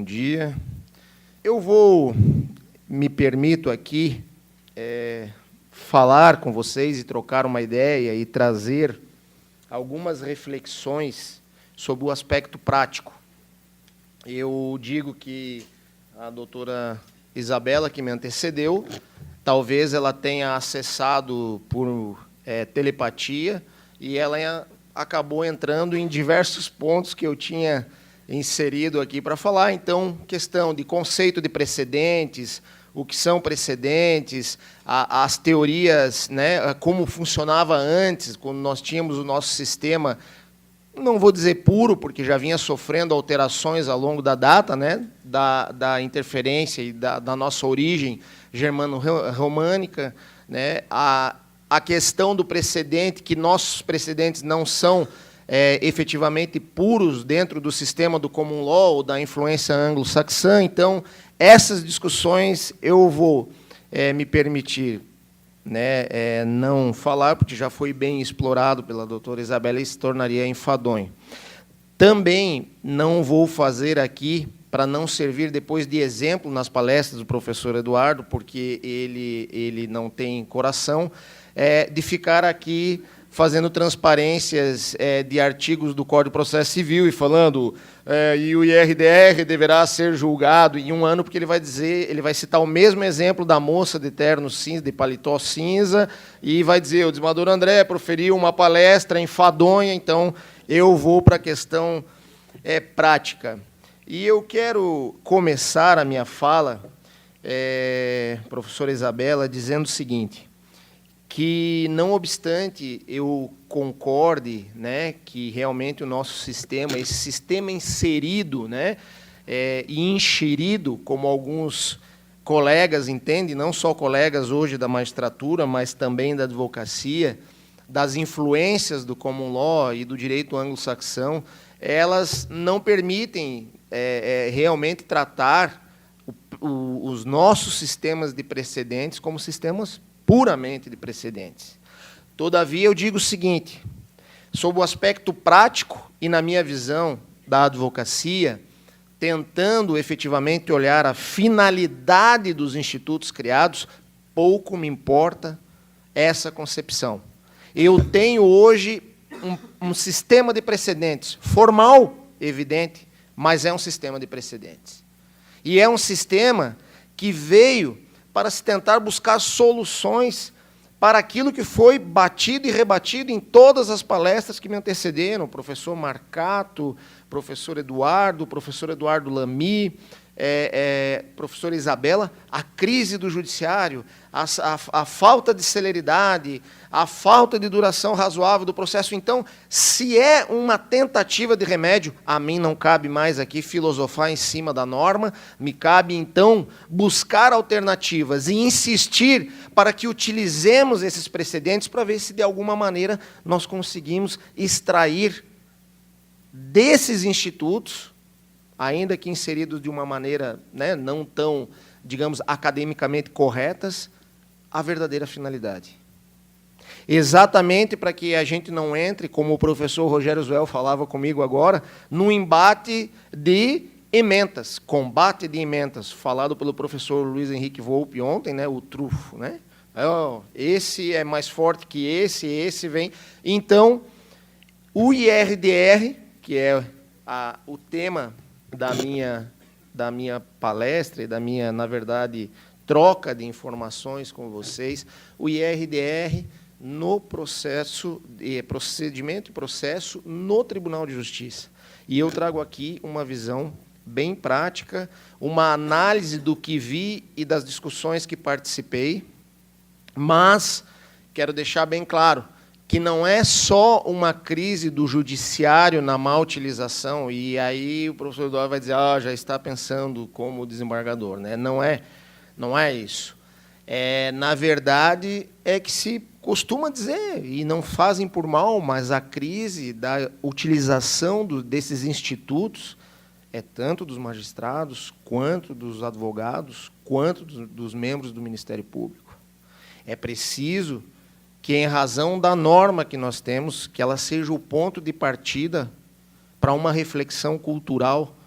dia. Me permito aqui falar com vocês e trocar uma ideia e trazer algumas reflexões sobre o aspecto prático. Eu digo que a doutora Isabela, que me antecedeu, talvez ela tenha acessado por telepatia e ela acabou entrando em diversos pontos que eu tinha inserido aqui para falar. Então, questão de conceito de precedentes, o que são precedentes, as teorias, né, como funcionava antes, quando nós tínhamos o nosso sistema, não vou dizer puro, porque já vinha sofrendo alterações ao longo da data, né, da interferência e da nossa origem germano-românica, né, a questão do precedente, que nossos precedentes não são efetivamente puros dentro do sistema do common law ou da influência anglo-saxã. Então, essas discussões eu vou me permitir, né, não falar, porque já foi bem explorado pela doutora Isabela e se tornaria enfadonho. Também não vou fazer aqui, para não servir depois de exemplo nas palestras do professor Eduardo, porque ele não tem coração, de ficar aqui fazendo transparências de artigos do Código de Processo Civil e falando e o IRDR deverá ser julgado em 1 ano, porque ele vai citar o mesmo exemplo da moça de terno cinza, de paletó cinza, e vai dizer, o desembargador André proferiu uma palestra enfadonha, então eu vou para a questão prática. E eu quero começar a minha fala, professora Isabela, dizendo o seguinte, que, não obstante eu concorde, né, que realmente o nosso sistema, esse sistema inserido, né, e enxerido, como alguns colegas entendem, não só colegas hoje da magistratura, mas também da advocacia, das influências do common law e do direito anglo-saxão, elas não permitem realmente tratar os nossos sistemas de precedentes como sistemas puramente de precedentes. Todavia, eu digo o seguinte, sob o aspecto prático e, na minha visão, da advocacia, tentando efetivamente olhar a finalidade dos institutos criados, pouco me importa essa concepção. Eu tenho hoje um sistema de precedentes formal, evidente, mas é um sistema de precedentes. E é um sistema que veio para se tentar buscar soluções para aquilo que foi batido e rebatido em todas as palestras que me antecederam, o professor Marcato, professor Eduardo Lamy, professora Isabela, a crise do judiciário, a falta de celeridade, a falta de duração razoável do processo. Então, se é uma tentativa de remédio, a mim não cabe mais aqui filosofar em cima da norma, me cabe, então, buscar alternativas e insistir para que utilizemos esses precedentes para ver se, de alguma maneira, nós conseguimos extrair desses institutos, ainda que inseridos de uma maneira, né, não tão, digamos, academicamente corretas, a verdadeira finalidade. Exatamente para que a gente não entre, como o professor Rogério Zuel falava comigo agora, num embate de ementas, combate de ementas, falado pelo professor Luiz Henrique Volpe ontem, né, o trufo, né? Esse é mais forte que esse vem. Então, o IRDR, que é o tema da minha palestra e da minha, na verdade, troca de informações com vocês, o IRDR no procedimento e processo no Tribunal de Justiça. E eu trago aqui uma visão bem prática, uma análise do que vi e das discussões que participei, mas quero deixar bem claro que não é só uma crise do judiciário na má utilização, e aí o professor Eduardo vai dizer, já está pensando como desembargador, né? Não é isso. Na verdade, é que se costuma dizer, e não fazem por mal, mas a crise da utilização desses institutos é tanto dos magistrados, quanto dos advogados, quanto dos membros do Ministério Público. É preciso que, em razão da norma que nós temos, que ela seja o ponto de partida para uma reflexão cultural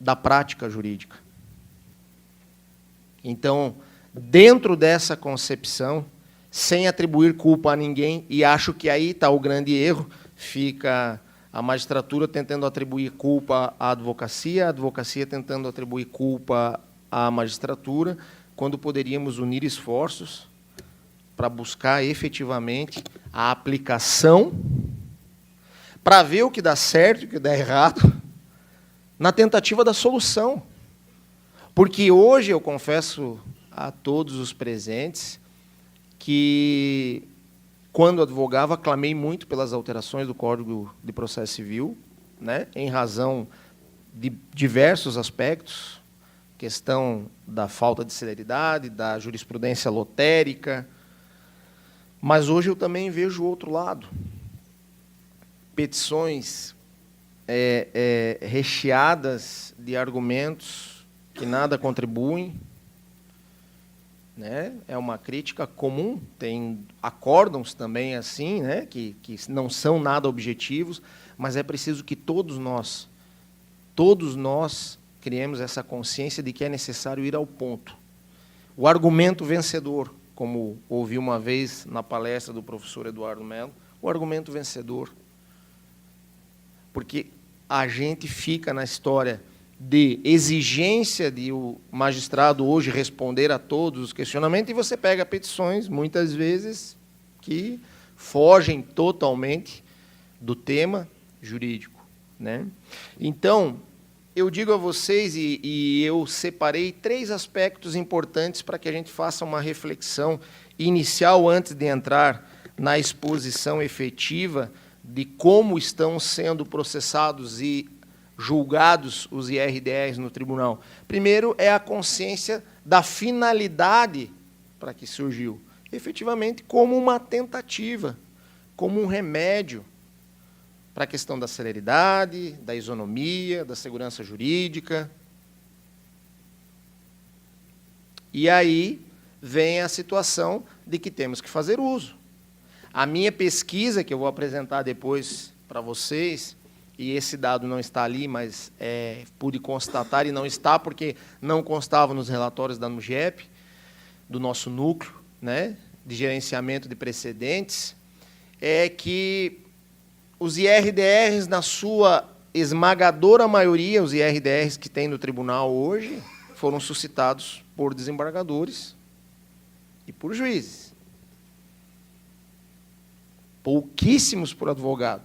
da prática jurídica. Então, dentro dessa concepção, sem atribuir culpa a ninguém, e acho que aí está o grande erro, fica a magistratura tentando atribuir culpa à advocacia, a advocacia tentando atribuir culpa à magistratura, quando poderíamos unir esforços para buscar efetivamente a aplicação, para ver o que dá certo e o que dá errado, na tentativa da solução. Porque hoje eu confesso a todos os presentes que, quando advogava, clamei muito pelas alterações do Código de Processo Civil, né, em razão de diversos aspectos, questão da falta de celeridade, da jurisprudência lotérica, mas hoje eu também vejo o outro lado. Petições recheadas de argumentos que nada contribuem, né? É uma crítica comum, tem acórdãos também assim, né? que não são nada objetivos, mas é preciso que todos nós criemos essa consciência de que é necessário ir ao ponto. O argumento vencedor, como ouvi uma vez na palestra do professor Eduardo Mello, o argumento vencedor. Porque a gente fica na história de exigência de o magistrado hoje responder a todos os questionamentos, e você pega petições, muitas vezes, que fogem totalmente do tema jurídico, né? Então, eu digo a vocês, e eu separei 3 aspectos importantes para que a gente faça uma reflexão inicial antes de entrar na exposição efetiva de como estão sendo processados e julgados os IRDRs no tribunal. Primeiro é a consciência da finalidade para que surgiu, efetivamente como uma tentativa, como um remédio para a questão da celeridade, da isonomia, da segurança jurídica. E aí vem a situação de que temos que fazer uso. A minha pesquisa, que eu vou apresentar depois para vocês, e esse dado não está ali, mas pude constatar, e não está porque não constava nos relatórios da NUGEP, do nosso núcleo, né, de gerenciamento de precedentes, é que os IRDRs, na sua esmagadora maioria, os IRDRs que tem no tribunal hoje, foram suscitados por desembargadores e por juízes. Pouquíssimos por advogado.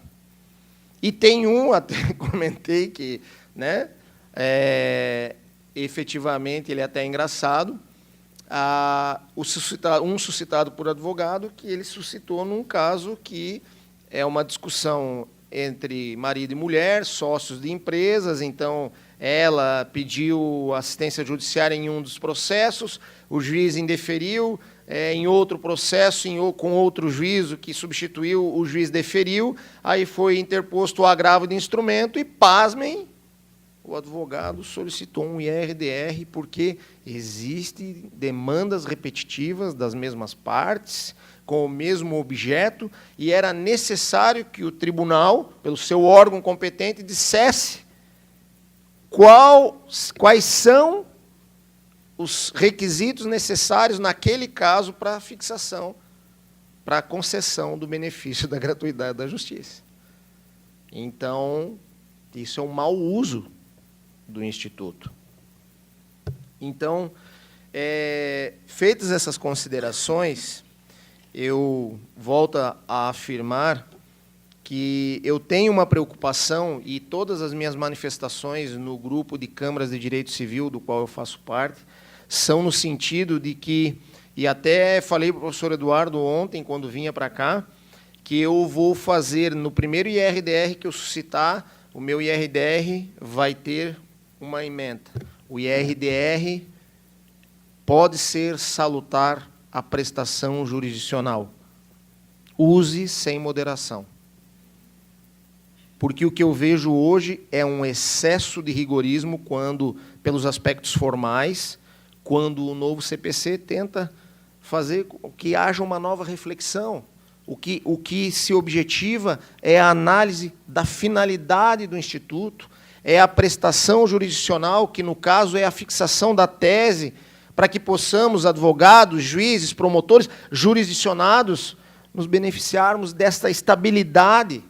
E tem um, até comentei que, né, efetivamente, ele é até engraçado, um suscitado por advogado, que ele suscitou num caso que é uma discussão entre marido e mulher, sócios de empresas, então ela pediu assistência judiciária em um dos processos, o juiz indeferiu, em outro processo, com outro juízo que substituiu, o juiz deferiu, aí foi interposto o agravo de instrumento e, pasmem, o advogado solicitou um IRDR porque existem demandas repetitivas das mesmas partes, com o mesmo objeto, e era necessário que o tribunal, pelo seu órgão competente, dissesse quais são os requisitos necessários naquele caso para a fixação, para a concessão do benefício da gratuidade da justiça. Então, isso é um mau uso do Instituto. Então, feitas essas considerações, eu volto a afirmar que eu tenho uma preocupação, e todas as minhas manifestações no grupo de câmaras de direito civil, do qual eu faço parte, são no sentido de que, e até falei para o professor Eduardo ontem, quando vinha para cá, que eu vou fazer, no primeiro IRDR que eu suscitar, o meu IRDR vai ter uma ementa. O IRDR pode ser salutar a prestação jurisdicional. Use sem moderação. Porque o que eu vejo hoje é um excesso de rigorismo quando, pelos aspectos formais, quando o novo CPC tenta fazer que haja uma nova reflexão. O que se objetiva é a análise da finalidade do Instituto, é a prestação jurisdicional, que no caso é a fixação da tese, para que possamos, advogados, juízes, promotores, jurisdicionados, nos beneficiarmos desta estabilidade.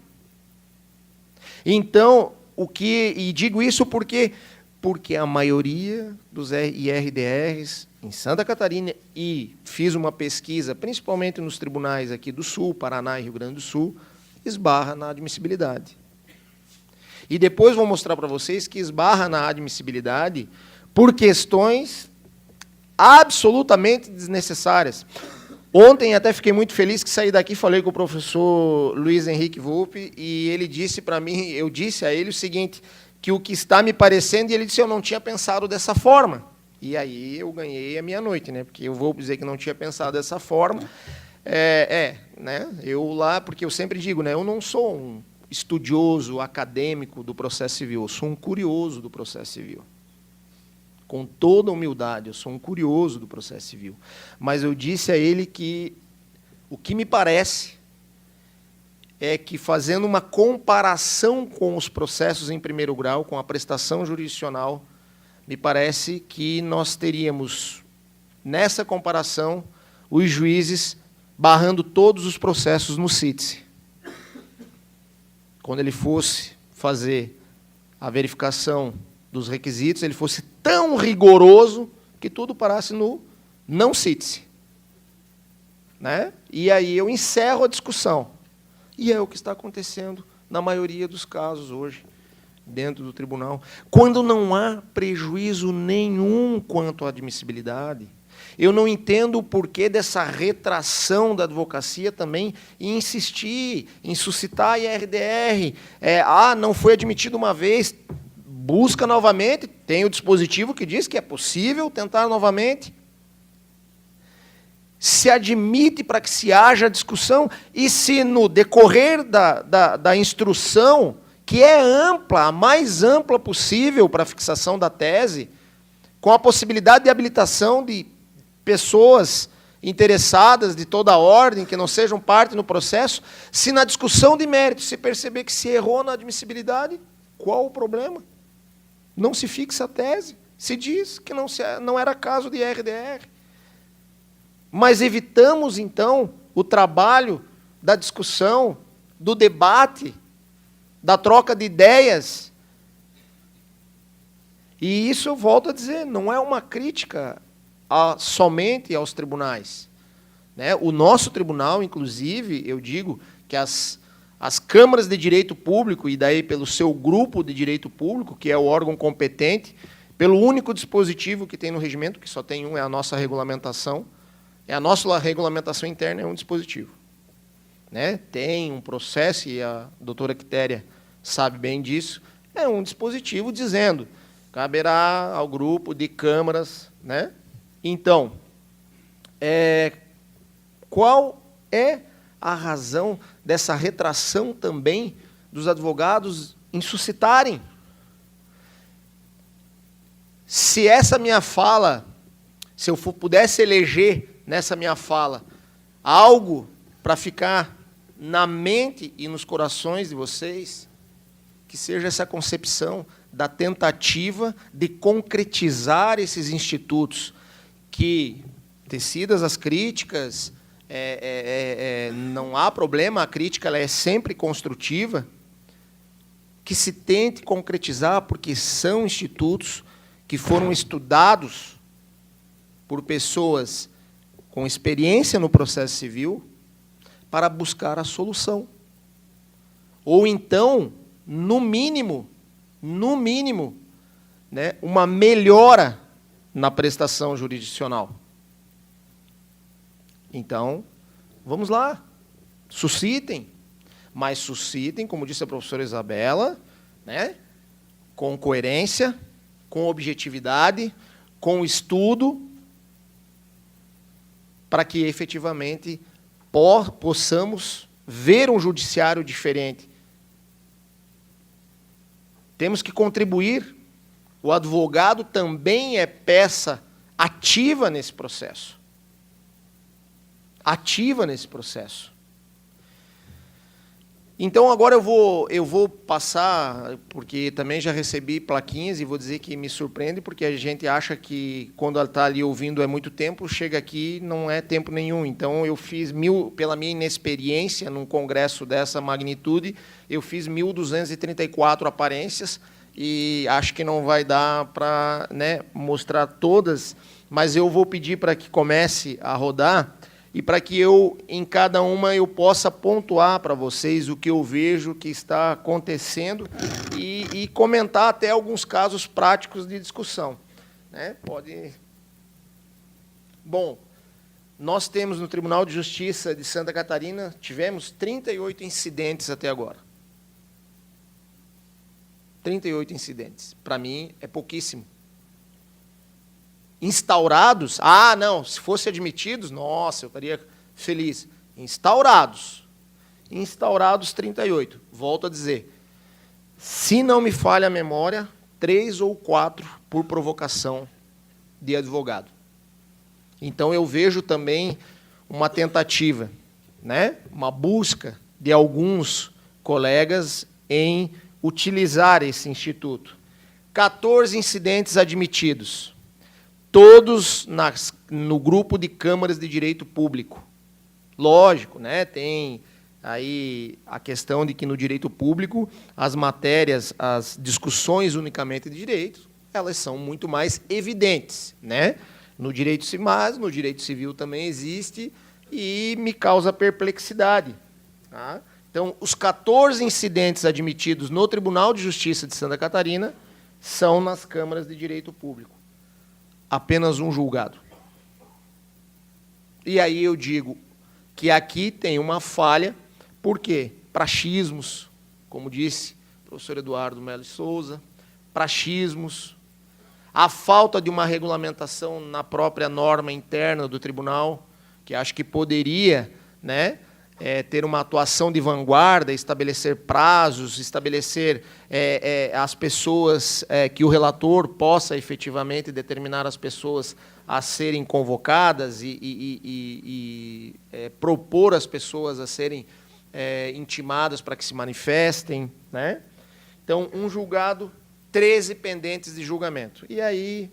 Então, e digo isso porque a maioria dos IRDRs em Santa Catarina, e fiz uma pesquisa, principalmente nos tribunais aqui do Sul, Paraná e Rio Grande do Sul, esbarra na admissibilidade. E depois vou mostrar para vocês que esbarra na admissibilidade por questões absolutamente desnecessárias. Ontem até fiquei muito feliz que saí daqui, falei com o professor Luiz Henrique Volpe, e ele disse para mim, eu disse a ele o seguinte, que o que está me parecendo, e ele disse, eu não tinha pensado dessa forma. E aí eu ganhei a minha noite, né? Porque eu vou dizer que não tinha pensado dessa forma. Né? Eu lá, porque eu sempre digo, né? Eu não sou um estudioso acadêmico do processo civil, eu sou um curioso do processo civil. Com toda humildade, eu sou um curioso do processo civil. Mas eu disse a ele que o que me parece é que, fazendo uma comparação com os processos em primeiro grau, com a prestação jurisdicional, me parece que nós teríamos, nessa comparação, os juízes barrando todos os processos no CITES. Quando ele fosse fazer a verificação dos requisitos, ele fosse tão rigoroso que tudo parasse no não CITES. Né? E aí eu encerro a discussão. E é o que está acontecendo na maioria dos casos hoje, dentro do tribunal. Quando não há prejuízo nenhum quanto à admissibilidade, eu não entendo o porquê dessa retração da advocacia também e insistir em suscitar a IRDR. Não foi admitido uma vez, busca novamente, tem o dispositivo que diz que é possível tentar novamente. Se admite para que se haja discussão, e se no decorrer da instrução, que é ampla, a mais ampla possível para a fixação da tese, com a possibilidade de habilitação de pessoas interessadas de toda a ordem, que não sejam parte no processo, se na discussão de mérito se perceber que se errou na admissibilidade, qual o problema? Não se fixa a tese, se diz que não era caso de IRDR. Mas evitamos, então, o trabalho da discussão, do debate, da troca de ideias. E isso, eu volto a dizer, não é uma crítica somente aos tribunais. Né? O nosso tribunal, inclusive, eu digo que as câmaras de direito público, e daí pelo seu grupo de direito público, que é o órgão competente, pelo único dispositivo que tem no regimento, que só tem um, é a nossa regulamentação, a nossa regulamentação interna é um dispositivo. Né? Tem um processo, e a doutora Quitéria sabe bem disso, é um dispositivo dizendo, caberá ao grupo de câmaras. Né? Então, qual é a razão dessa retração também dos advogados em suscitarem? Se essa minha fala, se eu pudesse eleger nessa minha fala algo para ficar na mente e nos corações de vocês, que seja essa concepção da tentativa de concretizar esses institutos, que, tecidas as críticas, não há problema, a crítica ela é sempre construtiva, que se tente concretizar, porque são institutos que foram estudados por pessoas com experiência no processo civil, para buscar a solução. Ou então, no mínimo, né, uma melhora na prestação jurisdicional. Então, vamos lá, suscitem, mas suscitem, como disse a professora Isabela, né, com coerência, com objetividade, com estudo, para que efetivamente possamos ver um judiciário diferente. Temos que contribuir. O advogado também é peça ativa nesse processo. Ativa nesse processo. Então, agora eu vou passar, porque também já recebi plaquinhas, e vou dizer que me surpreende, porque a gente acha que, quando ela está ali ouvindo é muito tempo, chega aqui não é tempo nenhum. Então, eu fiz pela minha inexperiência, num congresso dessa magnitude, eu fiz 1.234 aparências, e acho que não vai dar para, né, mostrar todas, mas eu vou pedir para que comece a rodar, e para que eu, em cada uma, eu possa pontuar para vocês o que eu vejo que está acontecendo e comentar até alguns casos práticos de discussão. Né? Pode. Bom, nós temos no Tribunal de Justiça de Santa Catarina, tivemos 38 incidentes até agora. 38 incidentes. Para mim, é pouquíssimo. Instaurados, não, se fosse admitidos, nossa, eu estaria feliz. Instaurados 38. Volto a dizer, se não me falha a memória, 3 ou 4 por provocação de advogado. Então, eu vejo também uma tentativa, né, uma busca de alguns colegas em utilizar esse instituto. 14 incidentes admitidos. Todos no grupo de câmaras de direito público. Lógico, né? Tem aí a questão de que no direito público as matérias, as discussões unicamente de direito, elas são muito mais evidentes, né? No direito civil, mas no direito civil também existe e me causa perplexidade. Tá? Então, os 14 incidentes admitidos no Tribunal de Justiça de Santa Catarina são nas câmaras de direito público. Apenas um julgado. E aí eu digo que aqui tem uma falha, por quê? Praxismos, como disse o professor Eduardo Melo Souza, praxismos, a falta de uma regulamentação na própria norma interna do tribunal, que acho que poderia, né, ter uma atuação de vanguarda, estabelecer prazos, estabelecer as pessoas, que o relator possa efetivamente determinar as pessoas a serem convocadas e propor às pessoas a serem intimadas para que se manifestem. Né? Então, um julgado, 13 pendentes de julgamento. E aí,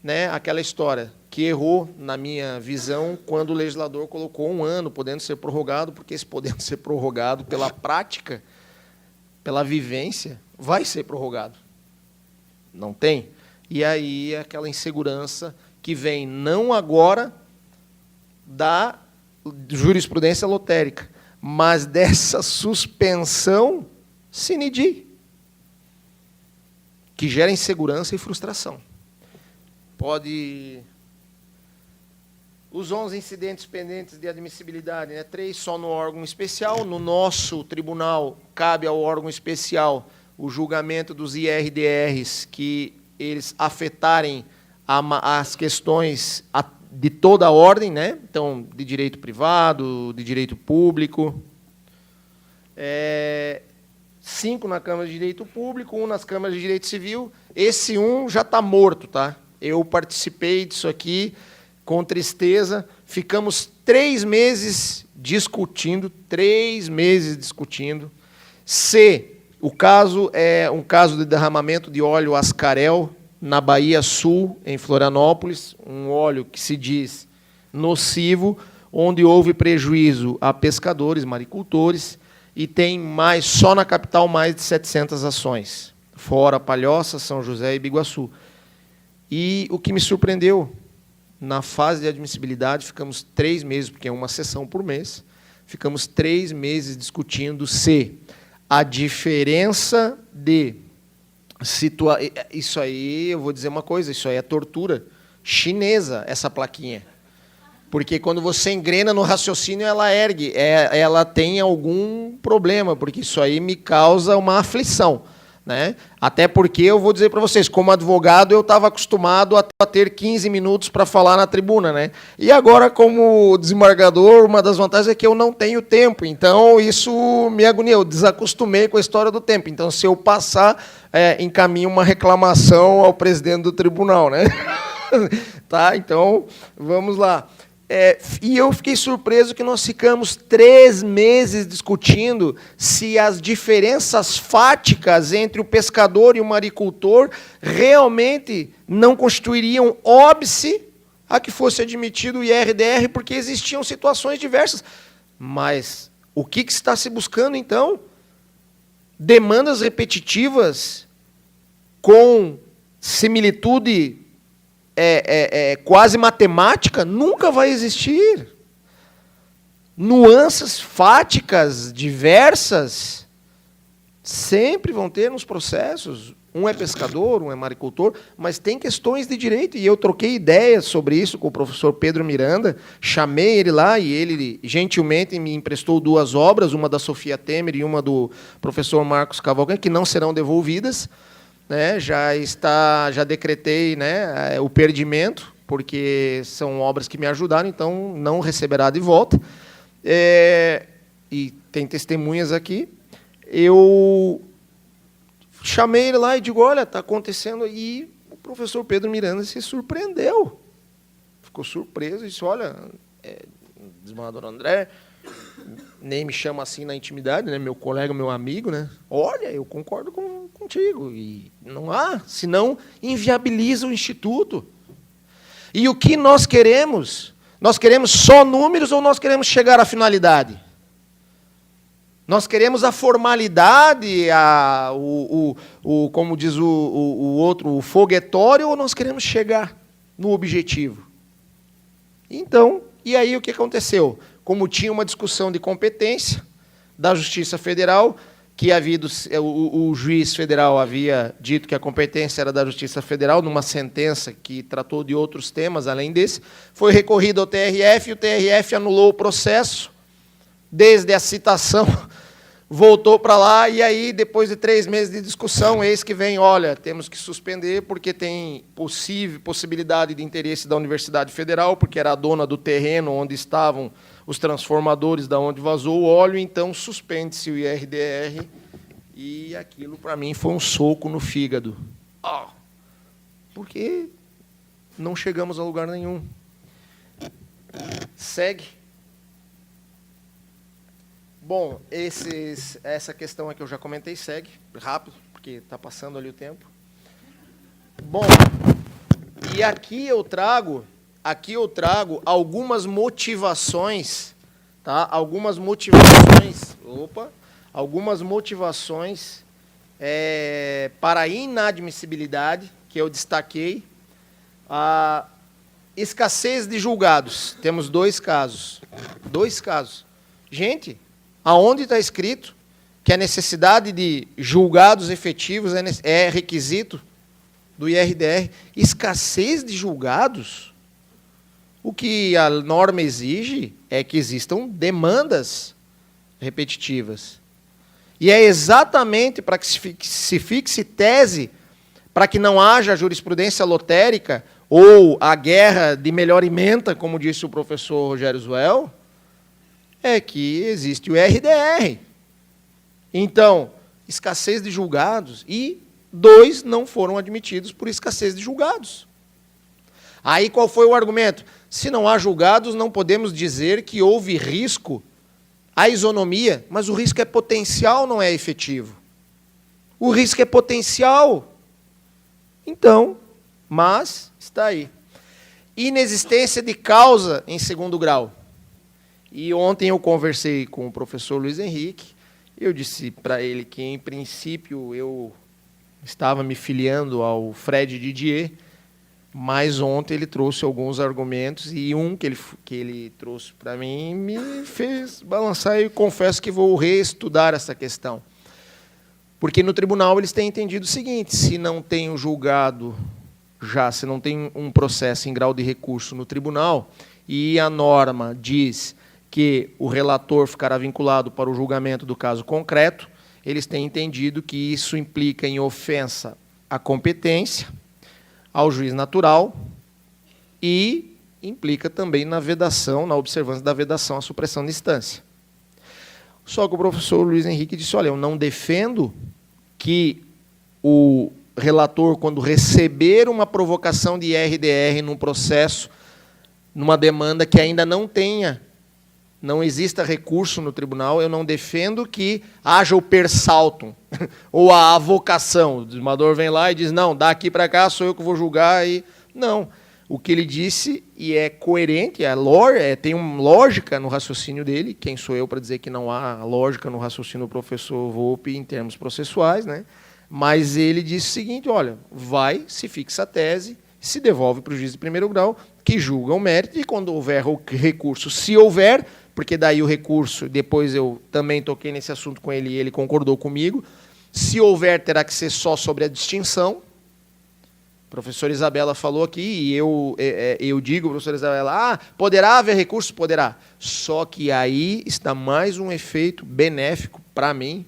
né, aquela história que errou, na minha visão, quando o legislador colocou 1 ano, podendo ser prorrogado, porque esse podendo ser prorrogado pela prática, pela vivência, vai ser prorrogado. Não tem? E aí aquela insegurança que vem não agora da jurisprudência lotérica, mas dessa suspensão sine die, que gera insegurança e frustração. Pode... Os 11 incidentes pendentes de admissibilidade, né, 3 só no órgão especial. No nosso tribunal, cabe ao órgão especial o julgamento dos IRDRs que eles afetarem as questões de toda a ordem, né? Então, de direito privado, de direito público. 5 na Câmara de Direito Público, 1 nas Câmaras de Direito Civil. Esse 1 já está morto, tá? Eu participei disso aqui com tristeza. Ficamos 3 meses discutindo, 3 meses discutindo. Se o caso é um caso de derramamento de óleo Ascarel, na Bahia Sul, em Florianópolis, um óleo que se diz nocivo, onde houve prejuízo a pescadores, maricultores, e tem mais, só na capital, mais de 700 ações, fora Palhoça, São José e Biguaçu. E o que me surpreendeu, na fase de admissibilidade, ficamos 3 meses, porque é uma sessão por mês, ficamos 3 meses discutindo se a diferença de... Isso aí, eu vou dizer uma coisa, isso aí é tortura chinesa, essa plaquinha. Porque quando você engrena no raciocínio, ela ergue, ela tem algum problema, porque isso aí me causa uma aflição. Né? Até porque, eu vou dizer para vocês, como advogado, eu estava acostumado a ter 15 minutos para falar na tribuna. Né? E agora, como desembargador, uma das vantagens é que eu não tenho tempo. Então, isso me agonia. Eu desacostumei com a história do tempo. Então, se eu passar, encaminho uma reclamação ao presidente do tribunal. Né? Tá? Então, vamos lá. E eu fiquei surpreso que nós ficamos 3 meses discutindo se as diferenças fáticas entre o pescador e o maricultor realmente não constituiriam óbice a que fosse admitido o IRDR, porque existiam situações diversas. Mas o que está se buscando, então? Demandas repetitivas com similitude quase matemática? Nunca vai existir. Nuances fáticas diversas sempre vão ter nos processos. Um é pescador, um é maricultor, mas tem questões de direito, e eu troquei ideias sobre isso com o professor Pedro Miranda, chamei ele lá, e ele gentilmente me emprestou 2 obras, uma da Sofia Temer e uma do professor Marcos Cavalcante, que não serão devolvidas, né? Já decretei, né, o perdimento, porque são obras que me ajudaram, então não receberá de volta. E tem testemunhas aqui. Eu chamei ele lá e digo, olha, está acontecendo, e o professor Pedro Miranda se surpreendeu. Ficou surpreso e disse, olha, desembargador André, nem me chama assim na intimidade, né, meu colega, meu amigo, né? Olha, eu concordo contigo, e não há, senão inviabiliza o Instituto. E o que nós queremos? Nós queremos só números ou nós queremos chegar à finalidade? Nós queremos a formalidade, como diz o outro, o foguetório, ou nós queremos chegar no objetivo? Então, e aí o que aconteceu? Como tinha uma discussão de competência da Justiça Federal, que o juiz federal havia dito que a competência era da Justiça Federal, numa sentença que tratou de outros temas além desse, foi recorrido ao TRF, e o TRF anulou o processo, desde a citação, voltou para lá, e aí, depois de 3 meses de discussão, eis que vem, olha, temos que suspender, porque tem possibilidade de interesse da Universidade Federal, porque era a dona do terreno onde estavam os transformadores, da onde vazou o óleo, então suspende-se o IRDR, e aquilo, para mim, foi um soco no fígado. Porque não chegamos a lugar nenhum. Segue. Bom, essa questão aqui eu já comentei, segue, rápido, porque está passando ali o tempo. Bom, e aqui eu trago algumas motivações, tá? Algumas motivações para a inadmissibilidade, que eu destaquei. A escassez de julgados. Temos 2 casos. 2 casos. Gente, aonde está escrito que a necessidade de julgados efetivos é requisito do IRDR? Escassez de julgados? O que a norma exige é que existam demandas repetitivas. E é exatamente para que se fixe tese, para que não haja jurisprudência lotérica ou a guerra de melhor ementa, como disse o professor Rogério Zuel, é que existe o IRDR. Então, escassez de julgados, e 2 não foram admitidos por escassez de julgados. Aí qual foi o argumento? Se não há julgados, não podemos dizer que houve risco à isonomia, mas o risco é potencial, não é efetivo. O risco é potencial. Então, mas está aí. Inexistência de causa em 2º grau. E ontem eu conversei com o professor Luiz Henrique, eu disse para ele que, em princípio, eu estava me filiando ao Fred Didier, mas ontem ele trouxe alguns argumentos, e um que ele trouxe para mim me fez balançar, e confesso que vou reestudar essa questão. Porque no tribunal eles têm entendido o seguinte: se não tem um julgado, se não tem um processo em grau de recurso no tribunal, e a norma diz que o relator ficará vinculado para o julgamento do caso concreto, eles têm entendido que isso implica em ofensa à competência, ao juiz natural, e implica também na vedação, na observância da vedação à supressão de instância. Só que o professor Luiz Henrique disse, olha, eu não defendo que o relator, quando receber uma provocação de IRDR num processo numa demanda que ainda não exista recurso no tribunal, eu não defendo que haja o per saltum, ou a avocação. O desembargador vem lá e diz, não, daqui para cá sou eu que vou julgar. Não. O que ele disse, e é coerente, tem uma lógica no raciocínio dele, quem sou eu para dizer que não há lógica no raciocínio do professor Volpi em termos processuais, né? Mas ele disse o seguinte, olha, se fixa a tese, se devolve para o juiz de primeiro grau, que julga o mérito, e quando houver o recurso, se houver, porque daí o recurso, depois eu também toquei nesse assunto com ele e ele concordou comigo, se houver, terá que ser só sobre a distinção. A professora Isabela falou aqui, e eu digo, professora Isabela, poderá haver recurso? Poderá. Só que aí está mais um efeito benéfico para mim,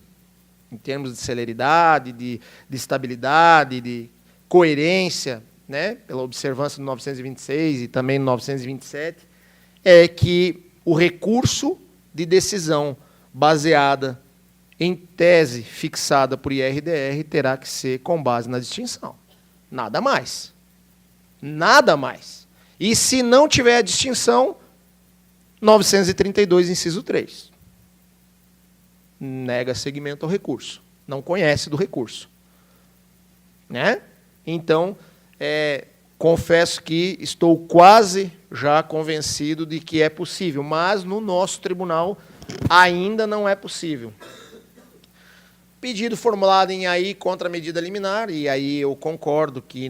em termos de celeridade, de estabilidade, de coerência, né, pela observância do 926 e também do 927, é que o recurso de decisão baseada em tese fixada por IRDR terá que ser com base na distinção. Nada mais. Nada mais. E se não tiver a distinção, 932, inciso 3. Nega seguimento ao recurso. Não conhece do recurso. Né? Então, confesso que estou quase já convencido de que é possível, mas no nosso tribunal ainda não é possível. Pedido formulado em aí contra a medida liminar, e aí eu concordo que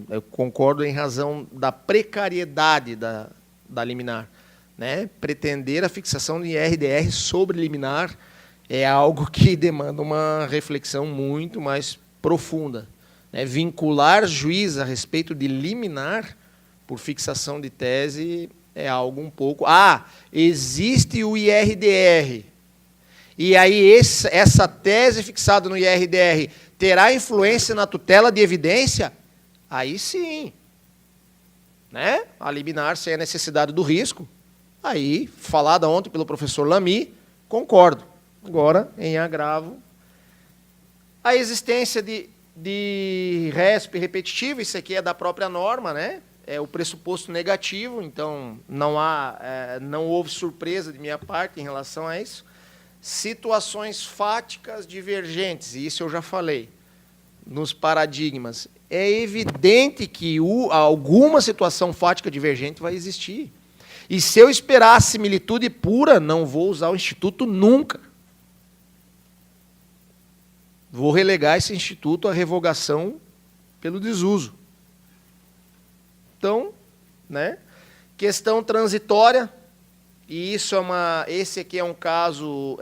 eu concordo em razão da precariedade da liminar. Né? Pretender a fixação de IRDR sobre liminar é algo que demanda uma reflexão muito mais profunda. Né? Vincular juiz a respeito de liminar por fixação de tese é algo um pouco... existe o IRDR. E aí essa tese fixada no IRDR terá influência na tutela de evidência? Aí sim. Né? A liminar sem a necessidade do risco. Aí, falada ontem pelo professor Lamy, concordo. Agora, em agravo, a existência de RESP repetitivo, isso aqui é da própria norma, né? É o pressuposto negativo, então não houve surpresa de minha parte em relação a isso. Situações fáticas divergentes, e isso eu já falei, nos paradigmas. É evidente que alguma situação fática divergente vai existir. E se eu esperar a similitude pura, não vou usar o instituto nunca. Vou relegar esse instituto à revogação pelo desuso. Então, né? Questão transitória. E esse aqui é um caso,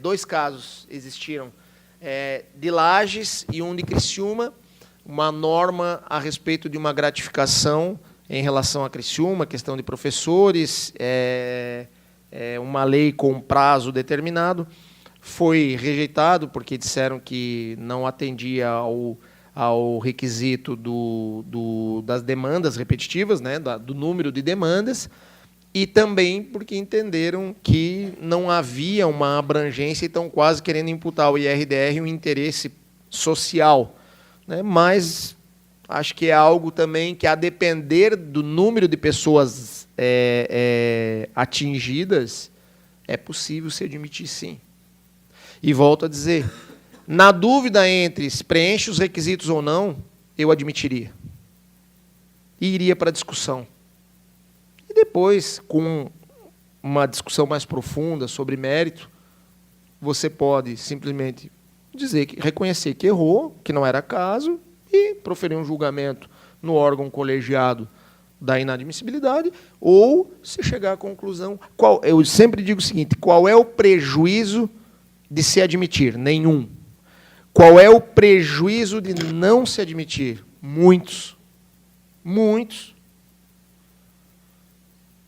dois casos existiram, de Lages e um de Criciúma, uma norma a respeito de uma gratificação em relação a Criciúma, questão de professores, uma lei com prazo determinado, foi rejeitado porque disseram que não atendia ao requisito das demandas repetitivas, né, do número de demandas, e também porque entenderam que não havia uma abrangência e estão quase querendo imputar ao IRDR um interesse social. Né? Mas acho que é algo também que, a depender do número de pessoas atingidas, é possível se admitir sim. E volto a dizer, na dúvida entre se preenche os requisitos ou não, eu admitiria. E iria para a discussão. E depois, com uma discussão mais profunda sobre mérito, você pode simplesmente reconhecer que errou, que não era caso, e proferir um julgamento no órgão colegiado da inadmissibilidade, ou se chegar à conclusão... eu sempre digo o seguinte, qual é o prejuízo de se admitir? Nenhum. Qual é o prejuízo de não se admitir? Muitos. Muitos.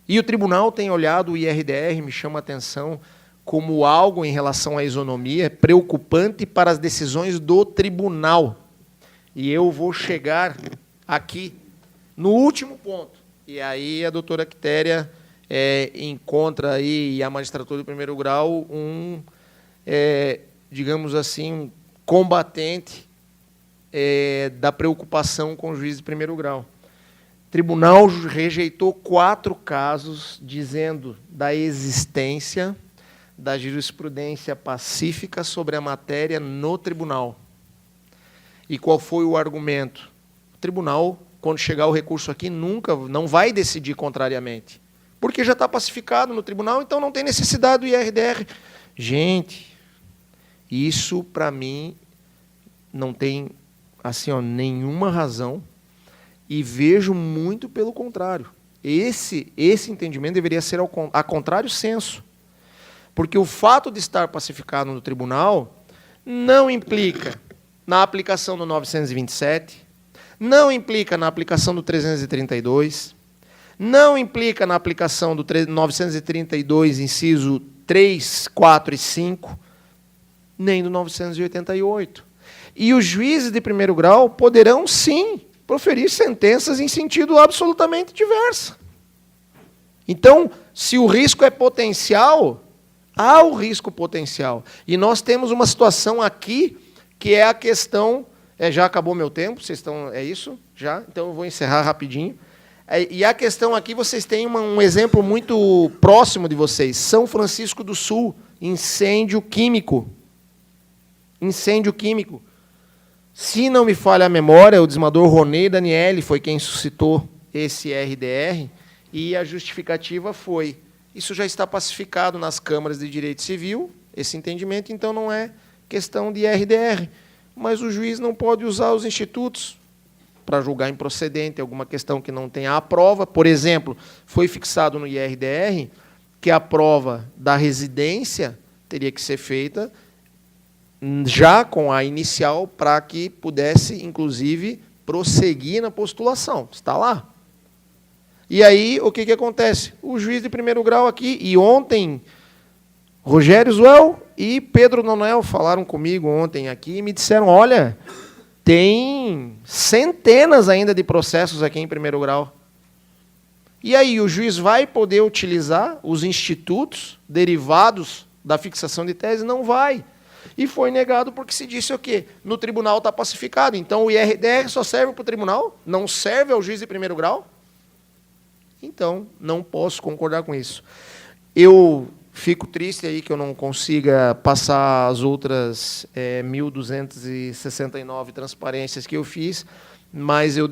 E o tribunal tem olhado o IRDR, me chama a atenção, como algo em relação à isonomia preocupante para as decisões do tribunal. E eu vou chegar aqui no último ponto. E aí a doutora Quitéria encontra aí, e a magistratura do primeiro grau, digamos assim, combatente da preocupação com o juiz de primeiro grau. tribunal rejeitou 4 casos dizendo da existência da jurisprudência pacífica sobre a matéria no tribunal. E qual foi o argumento? O tribunal, quando chegar o recurso aqui, não vai decidir contrariamente, porque já está pacificado no tribunal, então não tem necessidade do IRDR. Gente, isso, para mim, não tem assim, nenhuma razão, e vejo muito pelo contrário. Esse entendimento deveria ser a contrário senso, porque o fato de estar pacificado no tribunal não implica na aplicação do 927, não implica na aplicação do 332, não implica na aplicação do 932, inciso 3, 4 e 5, nem do 988. E os juízes de primeiro grau poderão, sim, proferir sentenças em sentido absolutamente diverso. Então, se o risco é potencial, há o risco potencial. E nós temos uma situação aqui que é a questão... já acabou meu tempo? Vocês estão... É isso? Já? Então eu vou encerrar rapidinho. E a questão aqui, vocês têm um exemplo muito próximo de vocês. São Francisco do Sul, incêndio químico. Incêndio químico. Se não me falha a memória, o desembargador Ronei Daniele foi quem suscitou esse RDR, e a justificativa foi: isso já está pacificado nas câmaras de direito civil, esse entendimento, então não é questão de RDR. Mas o juiz não pode usar os institutos para julgar improcedente alguma questão que não tenha a prova. Por exemplo, foi fixado no IRDR que a prova da residência teria que ser feita já com a inicial, para que pudesse, inclusive, prosseguir na postulação. Está lá. E aí, o que acontece? O juiz de primeiro grau aqui, e ontem, Rogério Zuel e Pedro Noel falaram comigo ontem aqui e me disseram: olha, tem centenas ainda de processos aqui em primeiro grau. E aí, o juiz vai poder utilizar os institutos derivados da fixação de tese? Não vai. E foi negado porque se disse o quê? No tribunal está pacificado. Então, o IRDR só serve para o tribunal? Não serve ao juiz de primeiro grau? Então, não posso concordar com isso. Eu fico triste aí que eu não consiga passar as outras 1.269 transparências que eu fiz, mas eu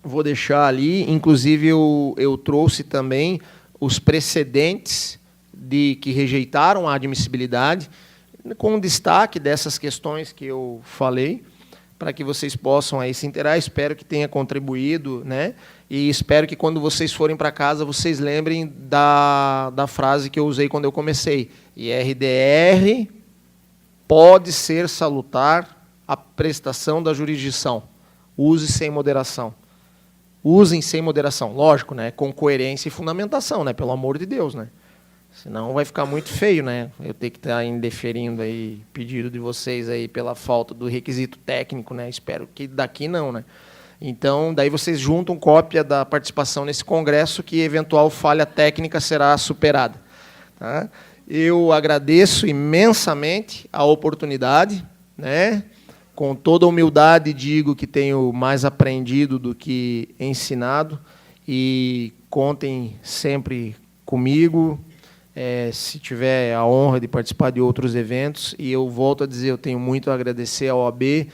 vou deixar ali. Inclusive, eu trouxe também os precedentes que rejeitaram a admissibilidade, com destaque dessas questões que eu falei, para que vocês possam aí se inteirar. Espero que tenha contribuído, né? E espero que, quando vocês forem para casa, vocês lembrem da frase que eu usei quando eu comecei. IRDR pode ser salutar a prestação da jurisdição. Use sem moderação. Usem sem moderação. Lógico, né? Com coerência e fundamentação, né? Pelo amor de Deus, né? Senão vai ficar muito feio, né? Eu ter que estar indeferindo aí pedido de vocês aí pela falta do requisito técnico, né? Espero que daqui não, né? Então, daí vocês juntam cópia da participação nesse congresso, que eventual falha técnica será superada. Tá? Eu agradeço imensamente a oportunidade, né? Com toda humildade digo que tenho mais aprendido do que ensinado, e contem sempre comigo. Se tiver a honra de participar de outros eventos, e eu volto a dizer, eu tenho muito a agradecer à OAB,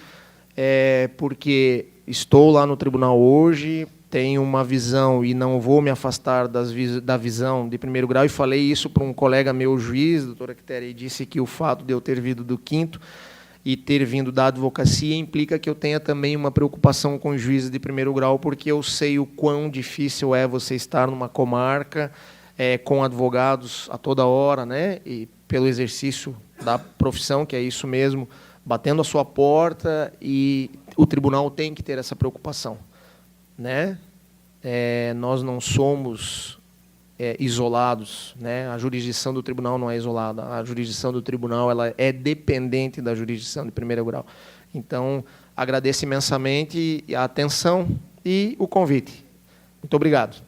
porque estou lá no tribunal hoje, tenho uma visão, e não vou me afastar da visão de primeiro grau, e falei isso para um colega meu, juiz, doutora Quitéria, e disse que o fato de eu ter vindo do 5º e ter vindo da advocacia implica que eu tenha também uma preocupação com os juízes de primeiro grau, porque eu sei o quão difícil é você estar numa comarca, com advogados a toda hora, né? E pelo exercício da profissão, que é isso mesmo, batendo a sua porta, e o tribunal tem que ter essa preocupação, né? Nós não somos isolados, né? A jurisdição do tribunal não é isolada, a jurisdição do tribunal ela é dependente da jurisdição de primeiro grau. Então, agradeço imensamente a atenção e o convite. Muito obrigado.